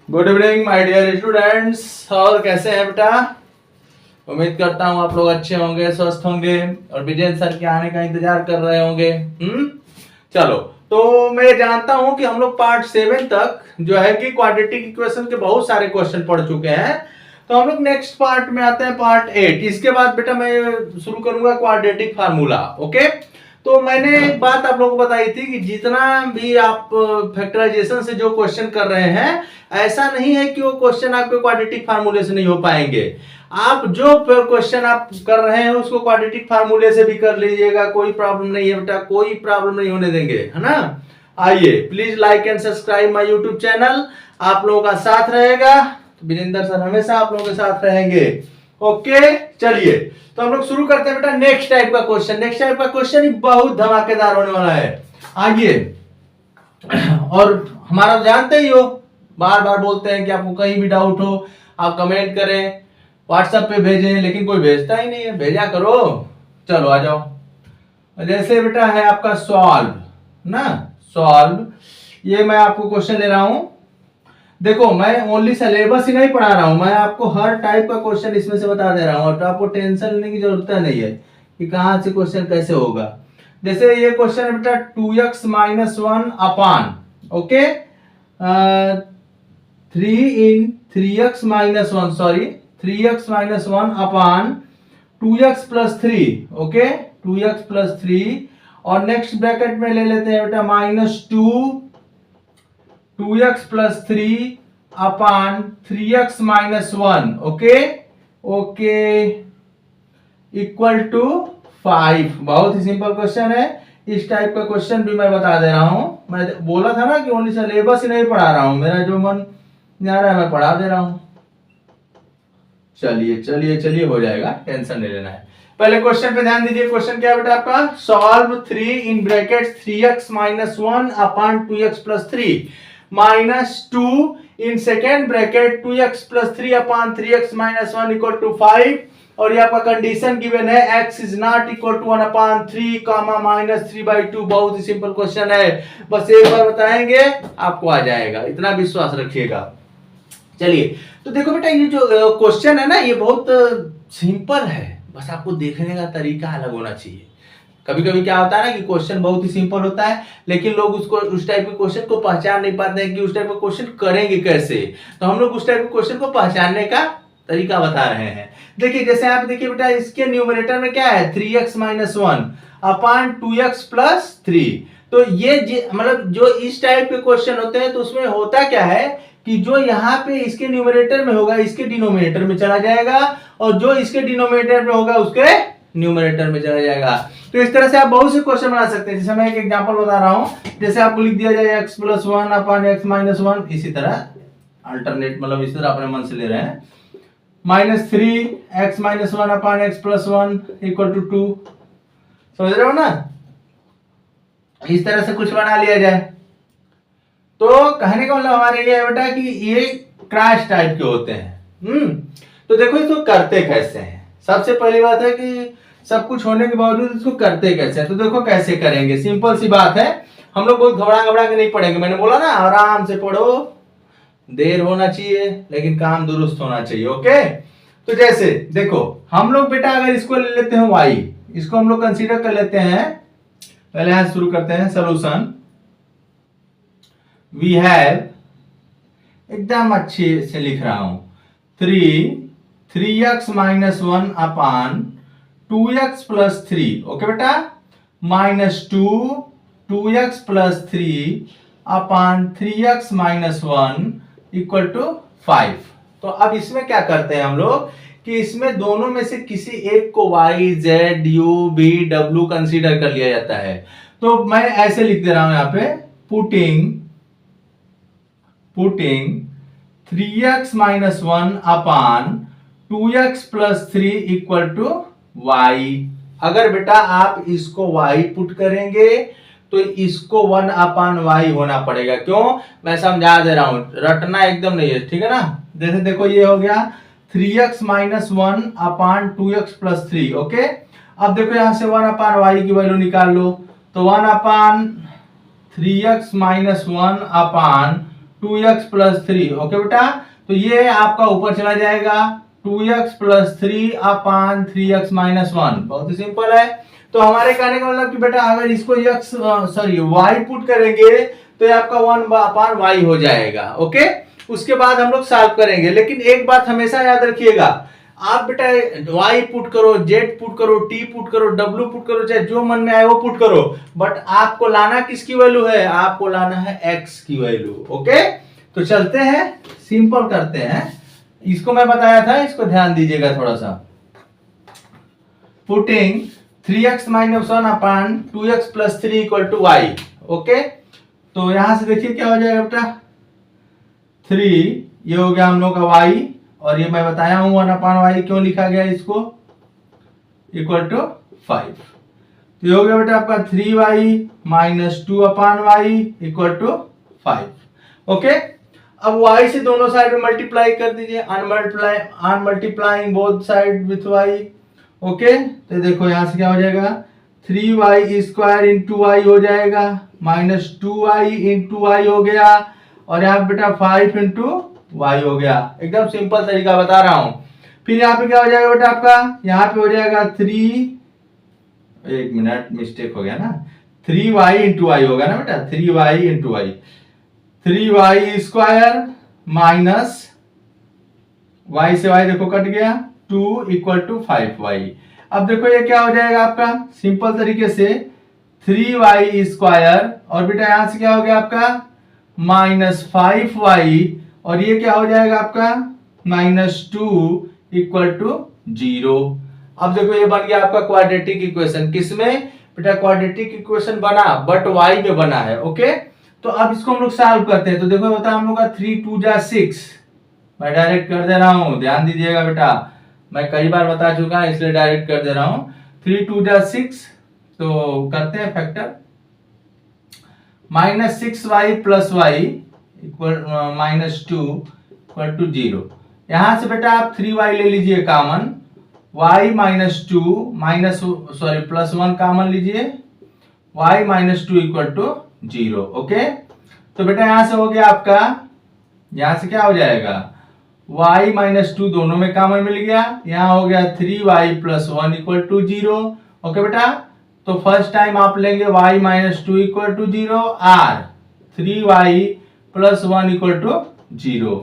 Good evening my dear students. और कैसे हैं बेटा? उम्मीद करता हूँ आप लोग अच्छे होंगे, स्वस्थ होंगे और विजय सर के आने का इंतजार कर रहे होंगे। चलो, तो मैं जानता हूँ कि हम लोग पार्ट 7 तक जो है कि क्वाड्रेटिक इक्वेशन के बहुत सारे क्वेश्चन पढ़ चुके हैं। तो हम लोग नेक्स्ट पार्ट में आते हैं, पार्ट 8। इसके बाद बेटा मैं शुरू करूंगा क्वाड्रेटिक फार्मूला। ओके, तो मैंने एक बात आप लोगों को बताई थी कि जितना भी आप फैक्टराइजेशन से जो क्वेश्चन कर रहे हैं, ऐसा नहीं है कि वो क्वेश्चन आपके क्वाड्रेटिक फार्मूले से नहीं हो पाएंगे। आप जो क्वेश्चन आप कर रहे हैं उसको क्वाड्रेटिक फार्मूले से भी कर लीजिएगा, कोई प्रॉब्लम नहीं है बेटा, कोई प्रॉब्लम नहीं होने देंगे, है ना। आइए, please like and subscribe my YouTube channel. आप लोगों का साथ रहेगा तो विजेंद्र सर हमेशा आप लोगों के साथ रहेंगे। ओके, चलिए तो हम लोग शुरू करते हैं बेटा नेक्स्ट टाइप का क्वेश्चन। नेक्स्ट टाइप का क्वेश्चन ही बहुत धमाकेदार होने वाला है। आइए, और हमारा जानते ही हो, बार बार बोलते हैं कि आपको कहीं भी डाउट हो आप कमेंट करें, व्हाट्सएप पे भेजें, लेकिन कोई भेजता ही नहीं है। भेजा करो। चलो आ जाओ। जैसे बेटा है आपका सॉल्व ना, सॉल्व, ये मैं आपको क्वेश्चन ले रहा हूं। देखो, मैं ओनली सिलेबस ही नहीं पढ़ा रहा हूं, मैं आपको हर टाइप का क्वेश्चन इसमें से बता दे रहा हूं। और आपको टेंशन लेने की जरूरत नहीं है कि कहां से क्वेश्चन कैसे होगा। जैसे ये क्वेश्चन है बेटा 2x - 1 अपान, okay, 3x - 1, sorry 3x - 1 upon 2x + 3, okay, 2x + 3। और नेक्स्ट ब्रैकेट में ले लेते हैं बेटा -2 2x + 3 upon 3x - 1, okay okay, equal to 5। बहुत ही सिंपल क्वेश्चन है। इस टाइप का क्वेश्चन भी मैं बता दे रहा हूं। मैं बोला था ना कि ओनली सिलेबस ही नहीं पढ़ा रहा हूं, मेरा जो मन जा रहा है मैं पढ़ा दे रहा हूं। चलिए चलिए चलिए, हो जाएगा, टेंशन नहीं लेना है। पहले क्वेश्चन पे ध्यान दीजिए। क्वेश्चन क्या है बेटा आपका? Solve 3 in bracket 3x - 1 upon 2x + 3 -2 in second bracket 2x + 3 upon 3x - 1 equal to 5। और ये आपका कंडीशन गिवन है x is not equal to 1/3 -3/2। बहुत ही सिंपल क्वेश्चन है, बस एक बार बताएंगे आपको आ जाएगा, इतना विश्वास रखिएगा। चलिए, तो देखो बेटा, ये जो क्वेश्चन है ना, ये बहुत सिंपल है, बस आपको देखने का तरीका अलग होना चाहिए। कभी कभी क्या होता है ना कि क्वेश्चन बहुत ही सिंपल होता है, लेकिन लोग उसको उस टाइप के क्वेश्चन को पहचान नहीं पाते हैं कि उस टाइप का क्वेश्चन करेंगे कैसे। तो हम लोग उस टाइप के क्वेश्चन को पहचानने का तरीका बता रहे हैं। देखिए, जैसे आप देखिए बेटा, इसके न्यूमरेटर में क्या है? 3x - 1 upon 2x + 3। तो ये मतलब जो इस टाइप के क्वेश्चन होते हैं तो उसमें होता क्या है कि जो यहाँ पे इसके न्यूमरेटर में होगा इसके डिनोमिनेटर में चला जाएगा, और जो इसके डिनोमिनेटर में होगा उसके न्यूमरेटर में चला जाएगा। तो इस तरह से आप बहुत से क्वेश्चन बना सकते हैं। जैसे मैं एक एग्जांपल बता रहा हूं, जैसे आपको लिख दिया जाए x + 1 अपान x - 1, इसी तरह अल्टरनेट, मतलब इस तरह अपने मन से ले रहे हैं, -3x - 1 upon x + 1 equal to 2। समझ रहे हो ना? इस तरह से कुछ बना लिया जाए। तो कहने का मतलब हमारे लिए है बेटा कि ये क्रैश टाइप के होते हैं। तो देखो इसको करते कैसे हैं। सबसे पहली बात है कि सब कुछ होने के बावजूद इसको करते कैसे हैं। तो देखो कैसे करेंगे, सिंपल सी बात है। हम लोग बहुत घबरा के नहीं पढ़ेंगे। मैंने बोला ना, आराम से पढ़ो, देर होना चाहिए लेकिन काम दुरुस्त होना चाहिए। ओके, तो जैसे देखो, हम लोग बेटा अगर इसको ले लेते हैं y, इसको हम लोग कंसीडर कर लेते हैं। पहले यहां शुरू करते हैं सोल्यूशन। वी हैव, एकदम अच्छे से लिख रहा हूं, 3x - 1 अपान 2x + 3, ओके बेटा, -2 2x + 3 upon 3x - 1 equal to 5। तो अब इसमें क्या करते हैं हम लोग कि इसमें दोनों में से किसी एक को y, z, u, v, w consider कर लिया जाता है। तो मैं ऐसे लिख दे रहा हूं यहां पे, putting 3x - 1 upon 2x + 3 equal to y। अगर बेटा आप इसको y पुट करेंगे तो इसको 1 अपान y होना पड़ेगा। क्यों? मैं समझा दे रहा हूं, रटना एकदम नहीं है, ठीक है ना। जैसे देखो, ये हो गया 3x - 1 अपान 2x + 3, ओके। अब देखो यहां से 1 अपान y की वैल्यू निकाल लो, तो 1 अपान 3x - 1 upon 2x plus 3। Okay बेटा, तो ये आपका ऊपर चला जाएगा 2x plus 3 upon 3x minus 1। बहुत ही सिंपल है। तो हमारे कहने का मतलब कि बेटा अगर इसको y पुट करेंगे तो ये आपका 1 अपान y हो जाएगा। ओके, उसके बाद हम लोग सॉल्व करेंगे। लेकिन एक बात हमेशा याद रखिएगा, आप बेटा y पुट करो, z पुट करो, t पुट करो, w पुट करो, चाहे जो मन में आए वो पुट करो, बट आपको लाना किसकी वैल्यू है? आपको लाना है x की वैल्यू। ओके, तो चलते हैं, सिंपल करते हैं। इसको मैं बताया था, इसको ध्यान दीजिएगा थोड़ा सा। Putting 3x minus 1 upon 2x plus 3 equal to y। Okay, तो यहां से देखिए क्या हो जाएगा बेटा, 3 ये हो गया हम लोग का y, और ये मैं बताया हूं 1 अपान y क्यों लिखा गया इसको, इक्वल टू 5। तो ये हो गया बेटा आपका 3y minus 2 upon y equal to 5। Okay, अब y से दोनों साइड में मल्टीप्लाई कर दीजिए, unmultiplying both side with y। Okay, तो देखो यहां से क्या हो जाएगा, 3y स्क्वायर इंटू y हो जाएगा, माइनस 2y इंटू y हो गया, और यहाँ बेटा 5 इंटू y हो गया। एकदम सिंपल तरीका बता रहा हूं। फिर यहाँ पे क्या हो जाएगा बेटा आपका, यहाँ पे हो जाएगा 1 मिनट मिस्टेक हो गया ना, 3y इंटू y होगा ना बेटा, 3y into y, 3y square minus y से y देखो कट गया, 2 इक्वल टू 5y। अब देखो ये क्या हो जाएगा आपका, सिंपल तरीके से 3y स्क्वायर, और बेटा यहां से क्या हो गया आपका माइनस 5y, और ये क्या हो जाएगा आपका माइनस 2 इक्वल टू 0। अब देखो ये बन गया आपका क्वाड्रेटिक इक्वेशन। किसमें बेटा, क्वाड्रेटिक इक्वेशन बना, बट y में बना है। ओके, तो अब इसको हम लोग सॉल्व करते हैं। तो देखो बता हम लोग का 3 2 जा 6, मैं डायरेक्ट कर दे रहा हूं, ध्यान दीजिएगा बेटा, मैं कई बार बता चुका हूं इसलिए डायरेक्ट कर दे रहा हूं। 3 2 जा 6, तो करते हैं factor, minus 6y plus y equal minus 2 equal to 0। यहां से बेटा आप 3y ले लीजिए common, y minus 2 minus plus 1 common लीजिए, y minus 2 equal to 0। Okay, तो बेटा यहां से हो गया आपका, यहां से क्या हो जाएगा, y माइनस 2 दोनों में कॉमन मिल गया, यहां हो गया 3y plus 1 equal to 0। Okay बेटा, तो फर्स्ट टाइम आप लेंगे y माइनस 2 इक्वल टू 0 और 3y प्लस 1 इक्वल टू 0।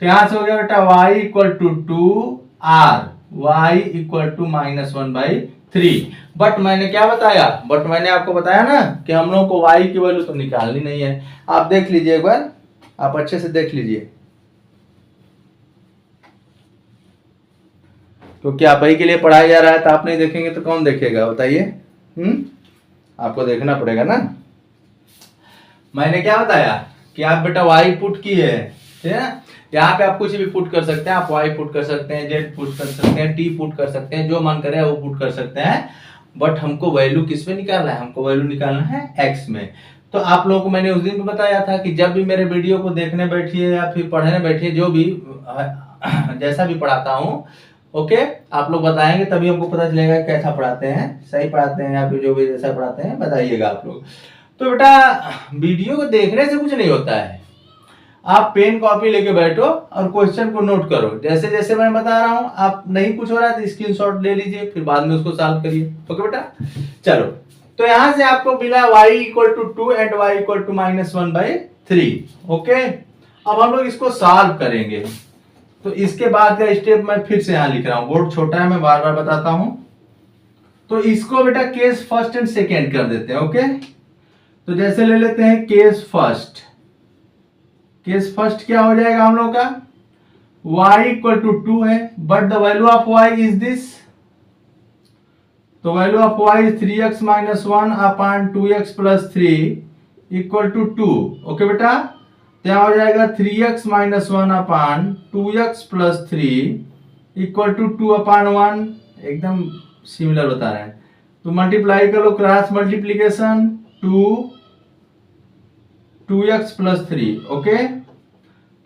तो यहां से हो गया बेटा y इक्वल टू 2 और y equal to minus 1/3। But मैंने क्या बताया, बट मैंने आपको बताया ना कि हम लोगों को y की वैल्यू तो निकालनी नहीं है। आप देख लीजिए एक बार, आप अच्छे से देख लीजिए, क्योंकि आप ही के लिए पढ़ाया जा रहा है, तो आप नहीं देखेंगे तो कौन देखेगा बताइए। आपको देखना पड़ेगा ना। मैंने क्या बताया कि आप बेटा y पुट की है, ठीक है ना, यहाँ पे आप कुछ भी पुट कर सकते हैं, आप y पुट कर सकते हैं, z पुट कर सकते हैं, t पुट कर सकते हैं, जो मन करे वो पुट कर सकते हैं, बट हमको वैल्यू किस में निकालना है, हमको वैल्यू निकालना है x में। तो आप लोगों को मैंने उस दिन भी बताया था कि जब भी मेरे वीडियो को देखने बैठिए या फिर पढ़ने बैठिए, जो भी जैसा भी पढ़ाता हूँ, ओके, आप लोग बताएंगे तभी हमको पता चलेगा कैसा पढ़ाते हैं, सही पढ़ाते हैं या फिर जो भी जैसा पढ़ाते हैं बताइएगा आप लोग। तो बेटा वीडियो को देखने से कुछ नहीं होता है, आप पेन कॉपी लेके बैठो और क्वेश्चन को नोट करो, जैसे जैसे मैं बता रहा हूं। आप नहीं कुछ हो रहा है तो स्क्रीनशॉट ले लीजिए, फिर बाद में उसको सॉल्व करिए। ओके बेटा, चलो, तो यहां से आपको मिला y equal to 2 and y equal to minus 1/3। Okay, अब हम लोग इसको सॉल्व करेंगे। तो इसके बाद का स्टेप मैं फिर से यहां लिख रहा हूं, बोर्ड छोटा है, मैं बार बार बताता हूं। तो इसको बेटा केस फर्स्ट एंड सेकेंड कर देते हैं। ओके, तो जैसे ले लेते हैं केस फर्स्ट। केस फर्स्ट क्या हो जाएगा हम लोग का, y इक्वल टू 2 है, but the value of y is this, तो value of y is 3x minus 1 upon 2x plus 3 equal to 2। Okay बेटा, तो यहां हो जाएगा 3x minus 1 upon 2x plus 3 equal to 2 upon 1, एकदम सिमिलर बता रहे हैं। तो मल्टीप्लाई करो, cross multiplication, 2x plus 3। Okay,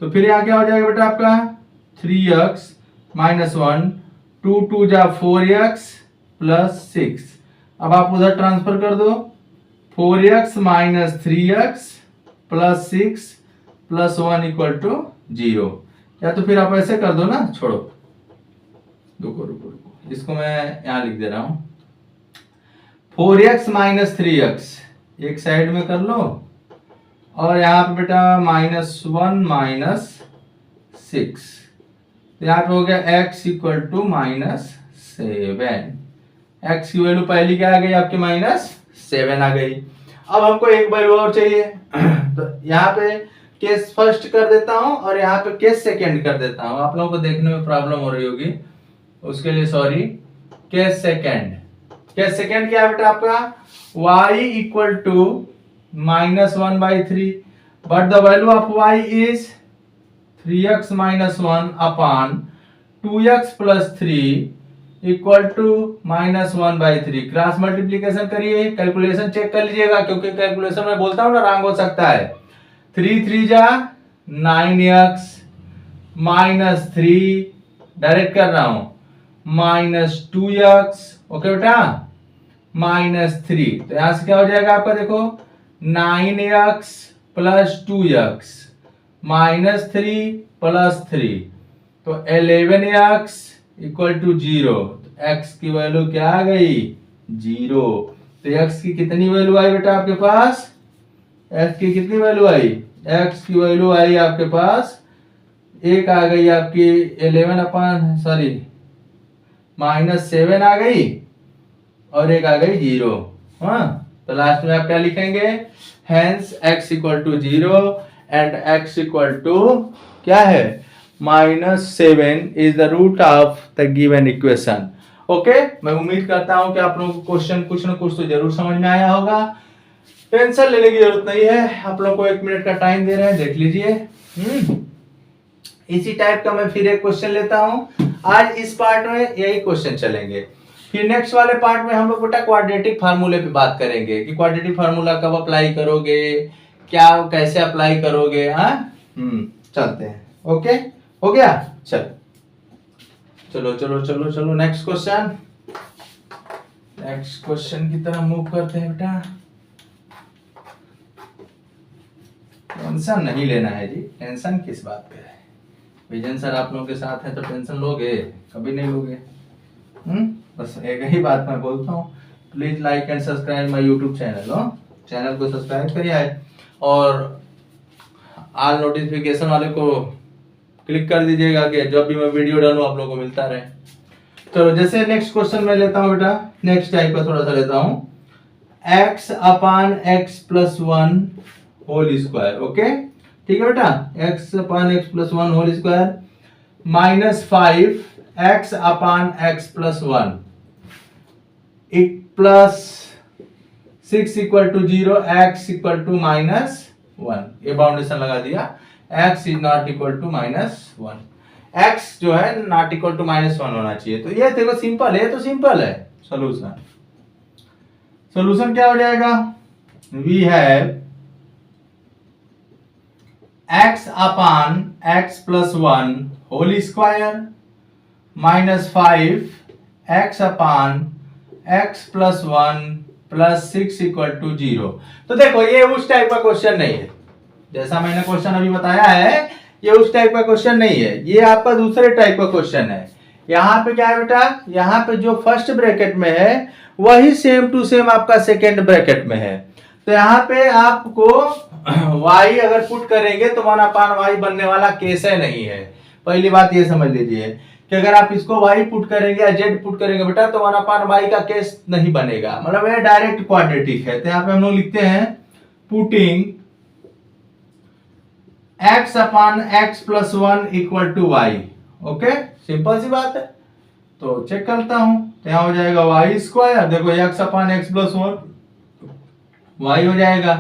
तो फिर यहाँ क्या हो जाएगा बेटा आपका 3x माइनस 1, 2 2 जा 4x प्लस 6। अब आप उधर ट्रांसफर कर दो, 4x minus 3x plus 6 plus 1 equal to 0। या तो फिर आप ऐसे कर दो ना, छोड़ो, रुको रुको रुको, इसको मैं यहां लिख दे रहा हूं, 4x माइनस 3x एक साइड में कर लो, और यहाँ पे बेटा -1 माइनस 6, तो यहाँ पे हो गया x इक्वल टू -7। x की वैल्यू पहली क्या आ गई आपकी -7 आ गई। अब हमको एक वैल्यू और चाहिए तो यहाँ पे केस फर्स्ट कर देता हूं और यहाँ पे केस सेकंड कर देता हूं, आप लोगों को देखने में प्रॉब्लम हो रही होगी, उसके लिए sorry. Case second, case second क्या है बेटा आपका, y equal to -1/3, but the value of y is 3x minus 1 upon 2x plus 3 equal to -1/3। Cross multiplication करिए, कैलकुलेशन चेक कर लीजिएगा, क्योंकि कैलकुलेशन में बोलता हूं ना रॉन्ग हो सकता है। 3 3 जा 9x माइनस 3, डायरेक्ट कर रहा हूं, -2x, ओके बेटा, -3, तो यहां से क्या हो जाएगा आपका, देखो 9x प्लस 2x -3 प्लस 3, तो 11x इक्वल टू 0, x की वैल्यू क्या आ गई, 0। तो x की कितनी वैल्यू आई बेटा आपके पास, x की कितनी वैल्यू आई, x की वैल्यू आई आपके पास, एक आ गई आपकी 11 अपॉन सॉरी -7 आ गई, और एक आ गई 0। हाँ, तो लास्ट में आप क्या लिखेंगे, hence x equal to 0 and x equal to क्या है, -7 is the root of the given equation. Okay, मैं उम्मीद करता हूं कि आप लोगों को क्वेश्चन कुछ ना कुछ तो जरूर समझ में आया होगा। टेंशन लेने की जरूरत नहीं है, आप लोगों को 1 मिनट का टाइम दे रहे हैं, देख लीजिए। इसी टाइप का मैं फिर एक क्वेश्चन लेता हूं। आज इस पार्ट में यही क्वेश्चन चलेंगे, फिर नेक्स्ट वाले पार्ट में हम लोग बेटा क्वाड्रेटिक फार्मूले पे बात करेंगे कि क्वाड्रेटिक फार्मूला कब अप्लाई करोगे, क्या कैसे अप्लाई करोगे। हाँ, चलते हैं। ओके, हो गया, चलो चलो चलो चलो नेक्स्ट क्वेश्चन, नेक्स्ट क्वेश्चन की तरफ मूव करते हैं बेटा। टेंशन नहीं लेना है जी, टेंशन किस बात का है, विजन सर आप लोगों के साथ है तो टेंशन लोगे, कभी नहीं लोगे। बस एक ही बात मैं बोलता हूँ, please like and subscribe my YouTube channel. Channel को सब्सक्राइब करिए और ऑल नोटिफिकेशन वाले को क्लिक कर दीजिएगा कि जब भी मैं वीडियो डालूं आप लोगों को मिलता रहे। चलो जैसे नेक्स्ट क्वेश्चन मैं लेता हूं बेटा, नेक्स्ट टाइप का थोड़ा सा लेता हूं, x upon x plus 1 whole square. Okay, ठीक है बेटा, x upon x plus 1 whole square -5 x upon x plus 1 plus 6 equal to 0, x equal to -1, ये बाउंडेशन लगा दिया, x is not equal to -1, x जो है नॉट इक्वल टू -1 होना चाहिए। तो ये देखो सिंपल है, तो सिंपल है। सॉल्यूशन, सॉल्यूशन क्या हो जाएगा, we have x upon x plus 1 whole square -5 x upon x plus 1 plus 6 equal to 0। तो देखो ये उस टाइप का क्वेश्चन नहीं है, जैसा मैंने क्वेश्चन अभी बताया है, ये उस टाइप का क्वेश्चन नहीं है, ये आपका दूसरे टाइप का क्वेश्चन है। यहाँ पे क्या है बेटा, यहाँ पे जो फर्स्ट ब्रैकेट में है वही सेम टू सेम आपका सेकेंड ब्रैकेट में है। तो यहाँ पे आपको y अगर पुट करेंगे तो 1/y बनने वाला केस है नहीं है। पहली बात ये समझ लीजिए कि अगर आप इसको y पुट करेंगे या z पुट करेंगे बेटा तो 1/y का केस नहीं बनेगा, मतलब ये डायरेक्ट क्वाड्रेटिक है। तो यहाँ पे हम लोग लिखते हैं putting x upon x plus 1 equal to y। Okay, simple सी बात है। तो चेक करता हूं, तो यहां हो जाएगा y स्क्वायर, देखो x upon x plus 1 y हो जाएगा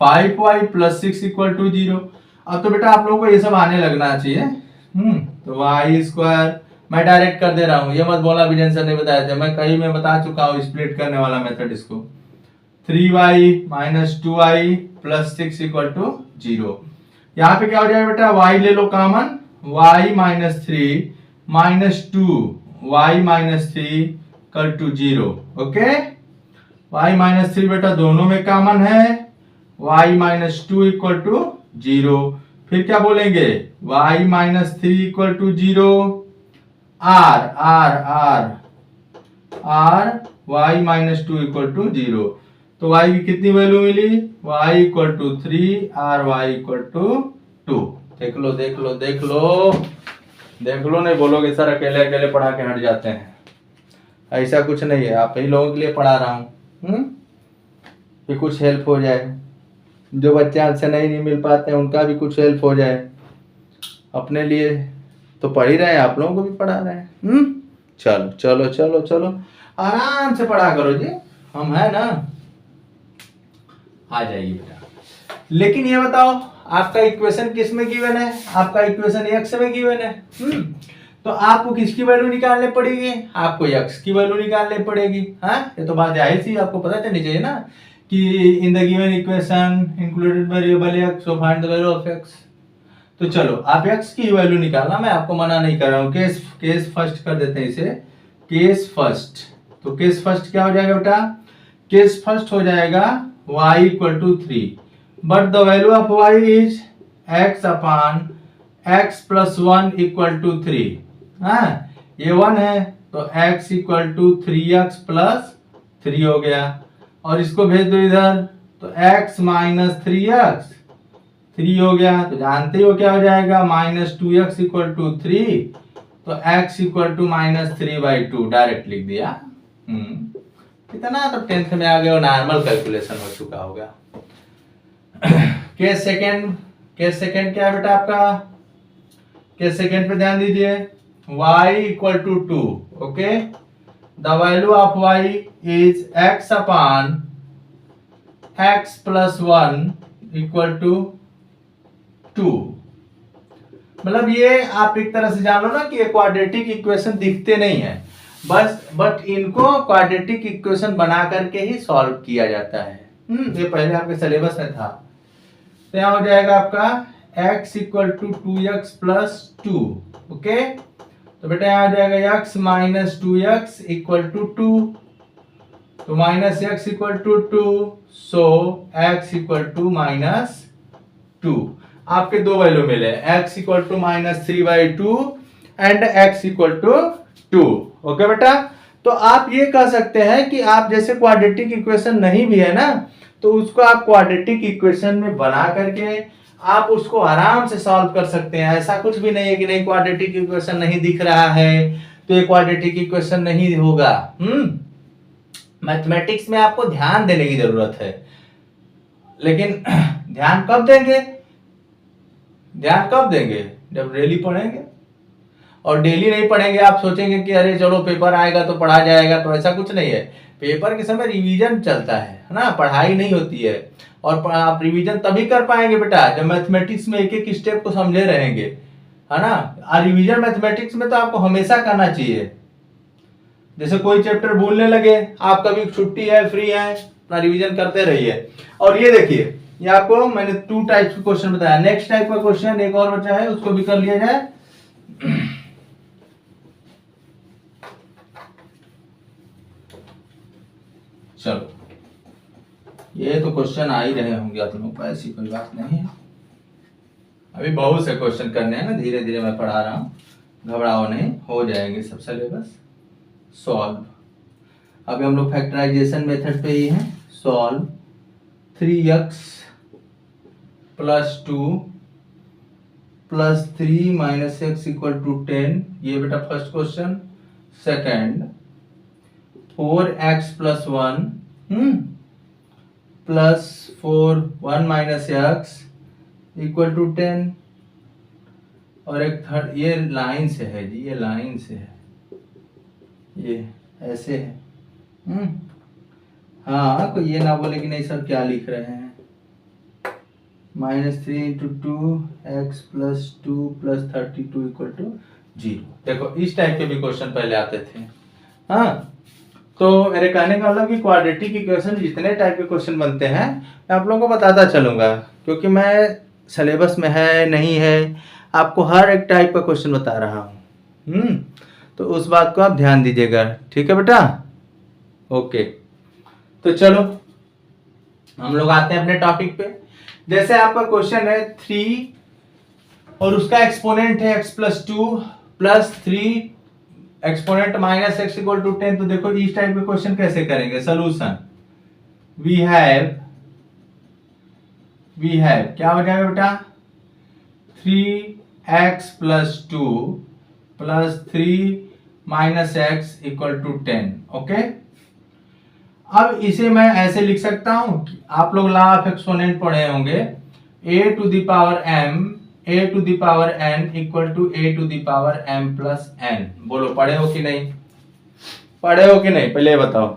5y प्लस 6 इक्वल टू 0। अब तो बेटा आप लोगों को ये सब आने लगना चाहिए। तो y स्क्वायर मैं डायरेक्ट कर दे रहा हूं, ये मत बोला विजन सर ने बताया था, मैं कहीं में बता चुका हूं स्प्लिट करने वाला मेथड इसको। 3y minus 2y plus 6 equal to 0। यहाँ पे क्या हो जाएगा बेटा, y ले लो common, y minus 3 minus 2y minus 3 equal to 0। Okay, y minus 3 बेटा दोनों में कॉमन है, y माइनस 2 इक्वल टू 0। फिर क्या बोलेंगे, y minus 3 equal to 0, or or or or y minus 2 equal to 0। तो y की कितनी वैल्यू मिली, y equal to 3, or y equal to 2। देख लो देख लो देख लो देख लो, नहीं बोलोगे सर अकेले अकेले पढ़ा के हट जाते हैं। ऐसा कुछ नहीं है, आप ही लोगों के लिए पढ़ा रहा हूँ कि कुछ हेल्प हो जाए, जो बच्चे आपसे नहीं मिल पाते हैं उनका भी कुछ हेल्प हो जाए। अपने लिए तो पढ़ ही रहे हैं, आप लोगों को भी पढ़ा रहे हैं। चलो चलो चलो चलो आराम से पढ़ा करो जी, हम है ना। आ जाइए बेटा। लेकिन ये बताओ आपका इक्वेशन किस में गिवन है, आपका इक्वेशन x में गिवन है। तो आपको किसकी वैल्यू निकालनी पड़ेगी, आपको x की वैल्यू निकालनी पड़ेगी। हाँ ये तो बात जाहिर सी, आपको पता चलनी चाहिए ना कि in the given equation included variable x, so find the value of x। तो चलो आप x की वैल्यू निकालना, मैं आपको मना नहीं कर रहा हूँ। केस फर्स्ट कर देते हैं इसे, केस फर्स्ट। तो केस फर्स्ट क्या हो जाएगा बेटा, केस फर्स्ट हो जाएगा y equal to 3, but the value of y is x upon x plus 1 equal to 3। हाँ ये 1 है तो x equal to 3x plus 3 हो गया, और इसको भेज दो इधर तो x माइनस 3x 3 हो गया। तो जानते हो क्या हो जाएगा, माइनस 2x इक्वल टू 3, तो x equal to minus 3/2 direct लिख दिया। कितना तो 10th में आ गया और नॉर्मल कैलकुलेशन हो चुका होगा। केस सेकंड क्या है बेटा आपका, केस सेकंड पे ध्यान दीजिए, y equal to 2, okay. The value of y is x upon x plus 1 equal to 2। मतलब ये आप एक तरह से जान लो ना कि क्वाड्रेटिक इक्वेशन दिखते नहीं है बस, बट इनको क्वाड्रेटिक इक्वेशन बना करके ही सॉल्व किया जाता है। ये पहले आपके सिलेबस में था। तो यहाँ हो जाएगा आपका x equal to 2x plus 2, okay. तो बेटा यहाँ आ जाएगा x minus 2x equal to 2, तो minus x equal to 2, so x equal to minus 2। आपके दो वैल्यू मिले, x equal to minus 3/2 and x equal to 2, okay बेटा। तो आप ये कह सकते हैं कि आप जैसे क्वाड्रेटिक इक्वेशन नहीं भी है ना, तो उसको आप क्वाड्रेटिक इक्वेशन में बना करके आप उसको आराम से सॉल्व कर सकते हैं। ऐसा कुछ भी नहीं है कि नहीं क्वाड्रेटिक इक्वेशन नहीं दिख रहा है तो ये क्वाड्रेटिक इक्वेशन नहीं होगा। मैथमेटिक्स में आपको ध्यान देने की जरूरत है, लेकिन ध्यान कब देंगे, जब डेली पढ़ेंगे। और डेली नहीं पढ़ेंगे आप सोचेंगे कि अरे चलो पेपर आएगा तो पढ़ा जाएगा, तो ऐसा कुछ नहीं है। पेपर के समय रिवीजन चलता है ना, पढ़ाई नहीं होती है। और आप रिवीजन तभी कर पाएंगे बेटा जब मैथमेटिक्स में एक एक स्टेप को समझे रहेंगे, है ना। और रिवीजन मैथमेटिक्स में तो आपको हमेशा करना चाहिए। जैसे कोई चैप्टर भूलने लगे, आप कभी छुट्टी है फ्री है, अपना रिवीजन करते रहिए। और ये देखिए, ये आपको मैंने 2 टाइप्स के क्वेश्चन बताया। नेक्स्ट टाइप का क्वेश्चन एक और बचा है, उसको भी कर लिया जाए। चलो ये तो क्वेश्चन आ ही रहे होंगे आप लोगों को, ऐसी कोई बात नहीं है। अभी बहुत से क्वेश्चन करने हैं ना, धीरे धीरे मैं पढ़ा रहा हूँ, घबराओ नहीं, हो जाएंगे सब सिलेबस सॉल्व। अभी हम लोग फैक्टराइजेशन मेथड पे ही हैं। Solve 3x plus 2 plus 3 minus x equal to 10, ये बेटा first question. Second 4x plus 1 plus 4 1 minus x equal to 10। और एक थर्ड, ये लाइन से है जी, ये लाइन से है, ये ऐसे है। हाँ कोई ये ना बोले कि नहीं सर क्या लिख रहे हैं। -3 into 2x plus 2 plus 32 equal to 0। देखो इस टाइप के भी क्वेश्चन पहले आते थे। हाँ तो मेरे कहने का मतलब कि क्वाड्रेटिक इक्वेशन जितने टाइप के क्वेश्चन बनते हैं मैं आप लोगों को बताता चलूंगा, क्योंकि मैं सिलेबस में है नहीं है आपको हर एक टाइप का क्वेश्चन बता रहा हूँ। तो उस बात को आप ध्यान दीजिएगा, ठीक है बेटा। ओके तो चलो हम लोग आते हैं अपने टॉपिक पे। जैसे आपका क्वेश्चन है 3 और उसका एक्सपोनेंट है x plus 2 plus 3 exponent minus x equal to 10। तो देखो इस टाइप के क्वेश्चन कैसे करेंगे। सोल्यूशन वी हैव क्या हो जाएगा बेटा 3x plus 2 plus 3 minus x equal to 10। Okay, अब इसे मैं ऐसे लिख सकता हूं, आप लोग लॉ ऑफ एक्सपोनेंट पढ़े होंगे, a to the power m a to the power n equal to a to the power m plus n। बोलो पढ़े हो कि नहीं, पढ़े हो कि नहीं, पहले ये बताओ।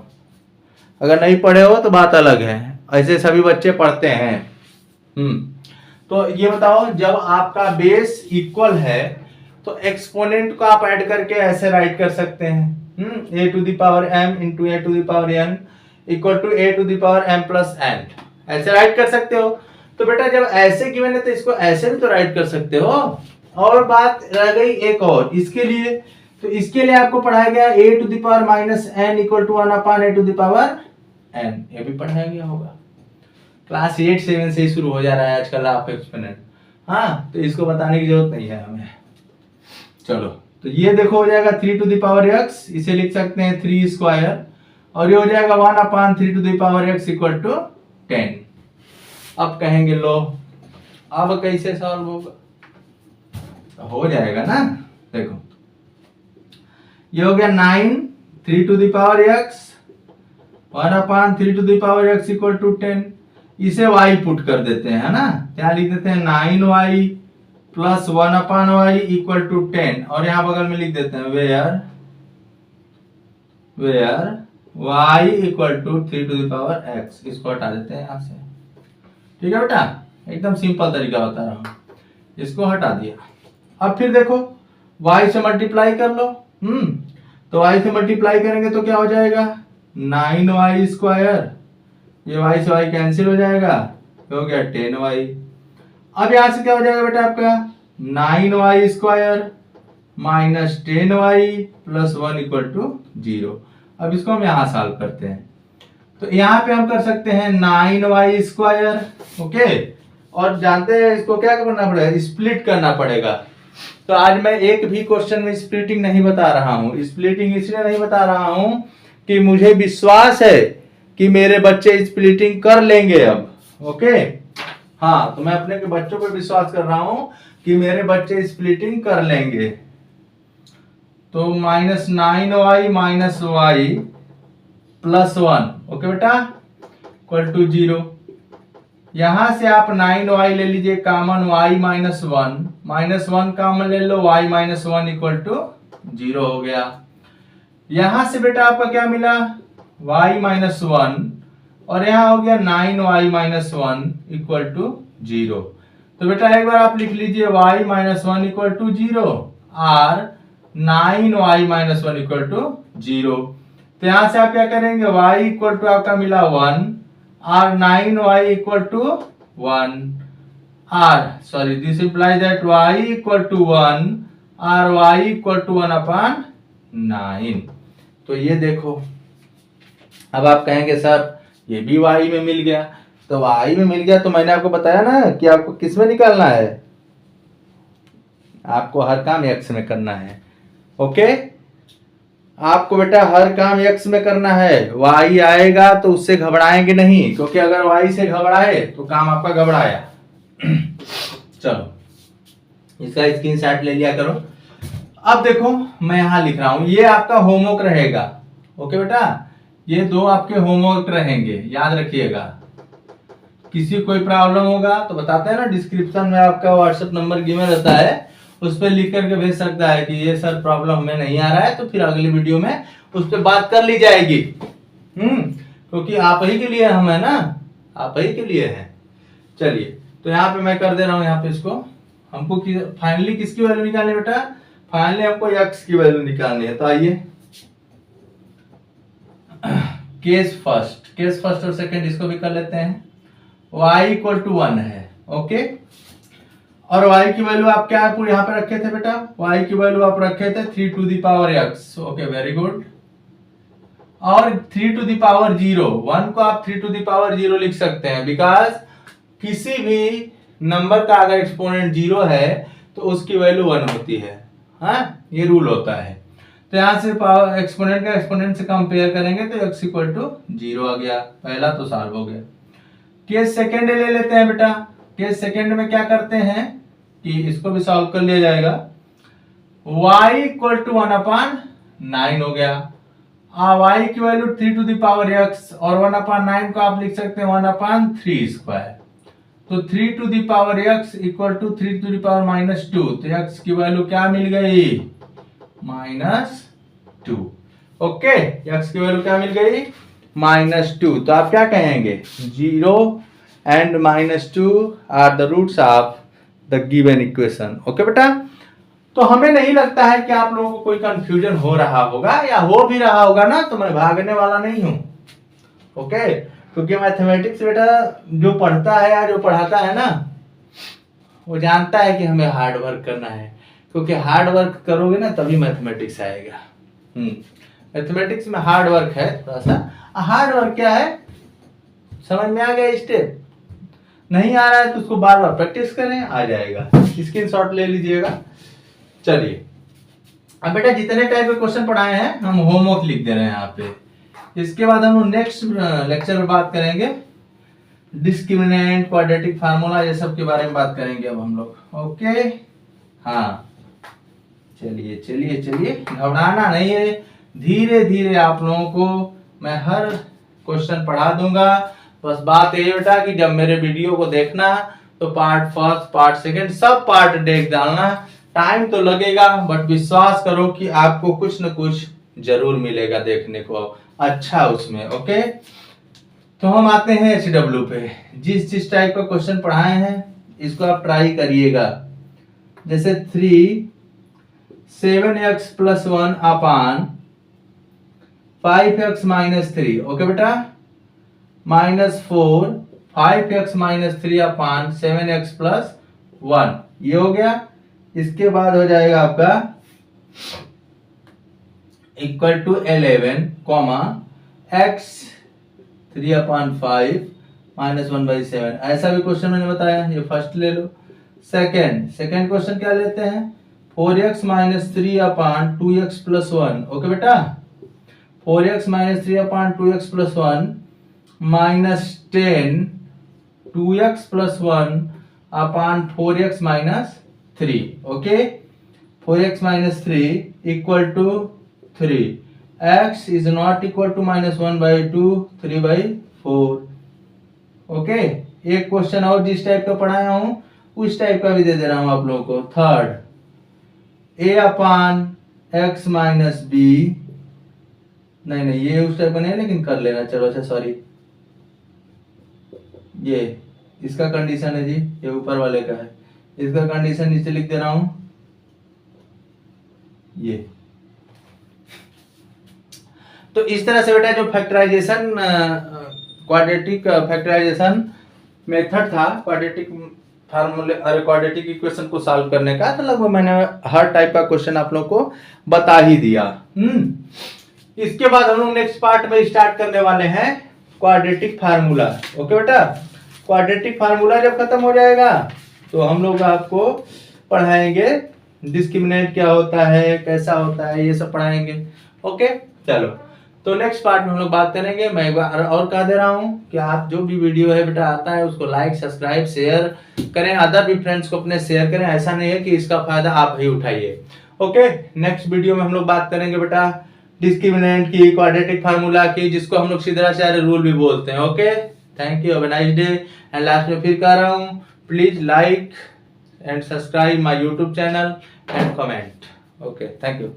अगर नहीं पढ़े हो तो बात अलग है, ऐसे सभी बच्चे पढ़ते हैं। तो ये बताओ, जब आपका बेस इक्वल है तो एक्सपोनेंट को आप ऐड करके ऐसे राइट कर सकते हैं, a to the power m into a to the power n equal to a to the power m plus n, ऐसे राइट कर सकते हो। तो बेटा जब ऐसे गिवन है तो इसको ऐसे भी तो राइट कर सकते हो। और बात रह गई एक और, इसके लिए, तो इसके लिए आपको पढ़ाया गया a to the power minus n equal to 1 upon a to the power n, ये भी पढ़ाया गया होगा। क्लास 8-7 से ही शुरू हो जा रहा है आजकल आप एक्सपोनेंट। हाँ, तो इसको बताने की जरूरत नहीं है हमें। चलो, तो ये देखो हो जाएगा 3 टू द पावर x, इसे लिख सकते हैं 3 स्क्वायर, और ये हो जाएगा 1 upon 3 to the power x equal to 10। अब कहेंगे लो अब कैसे सॉल्व होगा, तो हो जाएगा ना। देखो ये हो गया 9 3 to the power x 1 upon 3 to the power x equal to 10। इसे y पुट कर देते हैं, है ना, क्या लिख देते हैं 9y plus 1 upon y equal to 10, और यहां बगल में लिख देते हैं where y equal to 3 to the power x, इसको हटा देते हैं यहां से। ठीक है बेटा, एकदम सिंपल तरीका बता रहा हूं, इसको हटा दिया। अब फिर देखो y से मल्टीप्लाई कर लो, तो y से मल्टीप्लाई करेंगे तो क्या हो जाएगा 9y स्क्वायर, ये y से y कैंसिल हो जाएगा, हो गया 10y। अब यहां से क्या हो जाएगा बेटा आपका 9y square minus 10y plus 1 equal to 0। अब इसको हम यहां सॉल्व करते हैं, तो यहां पे हम कर सकते हैं 9y स्क्वायर, ओके, और जानते हैं इसको क्या करना पड़ेगा, स्प्लिट करना पड़ेगा। तो आज मैं एक भी क्वेश्चन में स्प्लिटिंग नहीं बता रहा हूं। स्प्लिटिंग इसलिए नहीं बता रहा हूं कि मुझे विश्वास है कि मेरे बच्चे स्प्लिटिंग कर लेंगे अब, ओके। हाँ, तो मैं अपने के बच्चों पर विश्वास कर रहा हूं कि मेरे बच्चे स्प्लिटिंग कर लेंगे। तो minus 9y minus y plus 1, okay बेटा, इक्वल टू 0। यहां से आप 9y ले लीजिए कॉमन, y माइनस 1 कॉमन ले लो, y माइनस 1 इक्वल टू 0 हो गया। यहां से बेटा आपका क्या मिला y माइनस 1, और यहां हो गया 9y माइनस 1 इक्वल टू 0। तो बेटा एक बार आप लिख लीजिए y माइनस 1 इक्वल टू 0 और 9y माइनस 1 इक्वल टू 0। तो यहां से आप क्या करेंगे, y इक्वल टू आपका मिला 1 और 9y इक्वल टू 1, और sorry this implies that y equal to 1 और y इक्वल टू 1 अपॉन 9। तो ये देखो, अब आप कहेंगे सर ये भी y में मिल गया, तो y में मिल गया तो मैंने आपको बताया ना कि आपको किस में निकालना है, आपको हर काम x में करना है, ओके। आपको बेटा हर काम x में करना है। y आएगा तो उससे घबराएंगे नहीं, क्योंकि अगर y से घबराए तो काम आपका घबराया। चलो इसका स्क्रीनशॉट ले लिया करो। अब देखो मैं यहां लिख रहा हूं, ये आपका होमवर्क रहेगा, ओके बेटा, ये दो आपके होमवर्क रहेंगे, याद रखिएगा। किसी कोई प्रॉब्लम होगा तो बताते हैं ना, डिस्क्रिप्शन में आपका व्हाट्सएप नंबर गिवन रहता है, उस पर लिख करके भेज सकता है कि ये सर प्रॉब्लम हमें नहीं आ रहा है, तो फिर अगली वीडियो में उस पर बात कर ली जाएगी। क्योंकि आप ही के लिए हम है ना, आप ही के लिए है। चलिए, तो यहाँ पे मैं कर दे रहा हूँ, यहाँ पे इसको हमको फाइनली किसकी वैल्यू निकालनी है बेटा, फाइनली हमको x की वैल्यू निकालनी है। तो आइए केस फर्स्ट और सेकंड इसको भी कर लेते हैं। y इक्वल टू 1 है, ओके, और y की वैल्यू आप क्या यहाँ पे रखे थे बेटा, y की वैल्यू आप रखे थे 3 to the power x, okay very good. और 3 टू द पावर 0, 1 को आप 3 टू द पावर 0 लिख सकते हैं, बिकॉज किसी भी नंबर का अगर एक्सपोनेंट 0 है तो उसकी वैल्यू 1 होती है। हाँ, ये रूल होता है। तो यहाँ से पावर एक्सपोनेंट का एक्सपोनेंट से कंपेयर करेंगे तो x इक्वल टू 0 आ गया, पहला तो सॉल्व हो गया। केस सेकेंड ले लेते हैं बेटा। केस सेकेंड में क्या करते हैं कि इसको भी सॉल्व कर लिया जाएगा। y इक्वल टू 1/9 हो गया। y की value 3 to the power x और 1/9 को आप लिख सकते हैं 1/3 स्क्वायर। तो 3 to the power x equal to 3 to the power -2। तो x की वैल्यू क्या मिल गई? -2। ओके, x की वैल्यू क्या मिल गई? -2। तो आप क्या कहेंगे? 0 and -2 are the roots of the given equation. Okay बेटा, तो हमें नहीं लगता है कि आप लोगों को कोई कंफ्यूजन हो रहा होगा, या हो भी रहा होगा ना तो मैं भागने वाला नहीं हूं। ओके, क्योंकि मैथमेटिक्स बेटा जो पढ़ता है या जो पढ़ाता है ना, वो जानता है कि हमें हार्ड वर्क करना है, क्योंकि हार्ड वर्क करोगे ना तभी मैथमेटिक्स आएगा। मैथमेटिक्स में हार्ड वर्क है थोड़ा सा। हार्ड वर्क क्या है समझ में आ गया? स्टेप नहीं आ रहा है तो उसको बार बार प्रैक्टिस करें, आ जाएगा। स्क्रीनशॉट ले लीजिएगा। चलिए, अब बेटा जितने टाइप के क्वेश्चन पढ़ाए हैं हम होमवर्क लिख दे रहे हैं यहाँ पे। इसके बाद हम नेक्स्ट लेक्चर में बात करेंगे डिस्क्रिमिनेंट, क्वाड्रेटिक फार्मूला, ये सब के बारे में बात करेंगे अब हम लोग। ओके, हाँ, चलिए चलिए चलिए, घबराना नहीं है। धीरे धीरे आप लोगों को मैं हर क्वेश्चन पढ़ा दूंगा। बस बात ये बेटा कि जब मेरे वीडियो को देखना तो पार्ट फर्स्ट, पार्ट सेकंड सब पार्ट देख डालना। टाइम तो लगेगा बट विश्वास करो कि आपको कुछ न कुछ जरूर मिलेगा देखने को अच्छा उसमें। ओके, तो हम आते हैं HW पे। जिस टाइप का क्वेश्चन पढ़ाए हैं इसको आप ट्राई करिएगा। जैसे 7x + 1 अपान 5x - 3। ओके बेटा, -4 5x - 3 अपान 7x + 1, ये हो गया। इसके बाद हो जाएगा आपका इक्वल टू 11, x 3/5 -1/7। ऐसा भी क्वेश्चन मैंने बताया, ये फर्स्ट ले लो। सेकंड क्वेश्चन क्या लेते हैं? 4x - 3 upon 2x + 1। ओके बेटा, 4x - 3 upon 2x + 1 -10 2x + 1 upon 4x - 3। Okay, 4x - 3 equal to 3। x is not equal to -1/2 3/4। Okay, एक क्वेश्चन और जिस टाइप का पढ़ाया हूं उस टाइप का भी दे दे रहा हूं आप लोगों को। Third, a upon x - b। नहीं ये उस टाइप का नहीं है, लेकिन कर लेना। चलो अच्छा, सॉरी, ये इसका कंडीशन है जी, ये ऊपर वाले का है। इसका कंडीशन नीचे लिख दे रहा हूं, ये। तो इस तरह से बेटा जो फैक्टराइजेशन, क्वाड्रेटिक फैक्टराइजेशन मेथड था क्वाड्रेटिक फार्मूले और क्वाड्रेटिक इक्वेशन को सॉल्व करने का, तो लगभग मैंने हर टाइप का क्वेश्चन आप लोग को बता ही दिया। इसके बाद हम लोग नेक्स्ट पार्ट में स्टार्ट करने वाले हैं क्वाड्रेटिक फार्मूला। ओके बेटा, क्वाड्रेटिक फार्मूला जब खत्म हो जाएगा तो हम लोग आपको पढ़ाएंगे डिस्क्रिमिनेंट क्या होता है, कैसा होता है, ये सब पढ़ाएंगे। ओके, चलो, तो नेक्स्ट पार्ट में हम लोग बात करेंगे। मैं एक बार और कह दे रहा हूँ कि आप जो भी वीडियो है बेटा आता है उसको लाइक, सब्सक्राइब, शेयर करें, अदर भी फ्रेंड्स को अपने शेयर करें। ऐसा नहीं है कि इसका फायदा आप ही उठाइए। ओके, नेक्स्ट वीडियो में हम लोग बात करेंगे बेटा डिस्क्रिमिनेंट की, क्वाड्रेटिक फार्मूला की, जिसको हम लोग सीधा सारे रूल भी बोलते हैं। Okay, thank you, have a nice day. And last में फिर कह रहा हूँ, please like and subscribe my YouTube channel and comment. Okay, thank you.